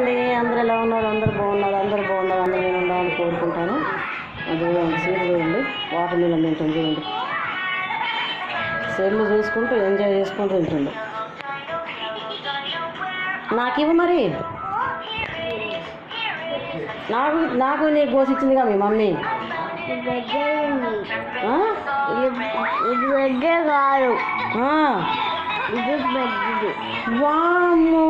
అండి, అందరూ ఎలా ఉన్నారు? అందరూ బాగున్నారు, అందరూ నేను ఉండాలని కోరుకుంటాను. అది సీట్ చూడండి, వాటర్ మిలన్ తింటుంది చూడండి. సెల్లు చూసుకుంటూ ఎంజాయ్ చేసుకుంటూ తింటుండు. నాకు ఇవ్వు మరి, నాకు నీకు కోసిచ్చిందిగా మీ మమ్మీ. ఇది కాదు, ఇది పెద్దది. వామ్మో,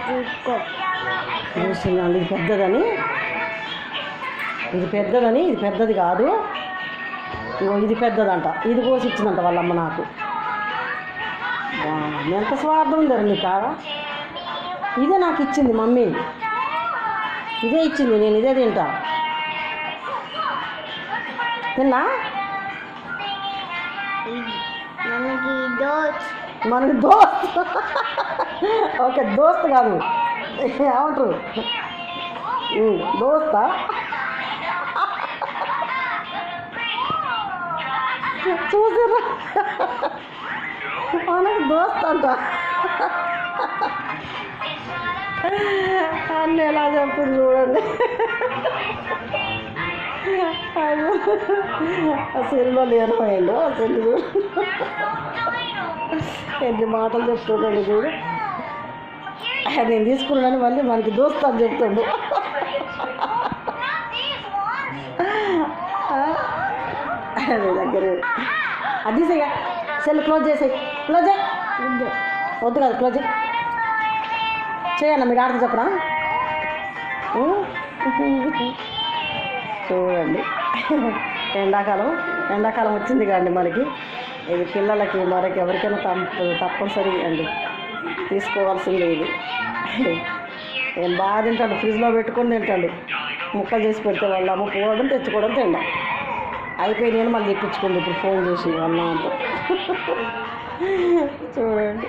చూసుకో. చూస్తున్నాను, ఇది పెద్దదని, ఇది పెద్దది కాదు. ఇగో ఇది పెద్దదంట, ఇది కోసి ఇచ్చిందంట వాళ్ళమ్మ నాకు. ఎంత స్వార్థం ఉందరు నీకు కాదా? ఇదే నాకు ఇచ్చింది మమ్మీ, ఇదే ఇచ్చింది, నేను ఇదే తింటా. తిన్నా మనకి దోస్త్. ఓకే, దోస్త్ కాదు, ఏమంటారు దోస్తా? చూసారా, మనకి దోస్త్ అంట. అన్నీ ఎలా చెప్తుంది చూడండి. ఆ సెల్లో లేనిపోయాడు, ఆ సెల్లు చూడు ఎన్ని మాటలు చెప్తున్నాడు చూడు. నేను తీసుకున్నాను, మళ్ళీ మనకి దోస్త్ అని చెప్తాడు. అదే దగ్గర అది తీసేయ, సెల్ క్లోజ్ చేసేయి, క్లోజ్ చేయి. వద్దు కాదు, క్లోజ్ చేయన్న, మీరు ఆడితే చెప్పరా? చూడండి, ఎండాకాలం వచ్చింది కాండి మనకి. ఇది పిల్లలకి మరొక ఎవరికైనా తప్పనిసరి అండి, తీసుకోవాల్సింది ఇది. నేను బాగా తింటాడు, ఫ్రిడ్జ్లో పెట్టుకొని తింటాడు. ముక్కలు చేసి పెడితే వాళ్ళు అమ్మ పోవడం తెచ్చుకోవడం తిండా. అయిపోయి నేను మళ్ళీ తెప్పించుకోండి ఇప్పుడు ఫోన్ చేసి అన్న అంతా. చూడండి.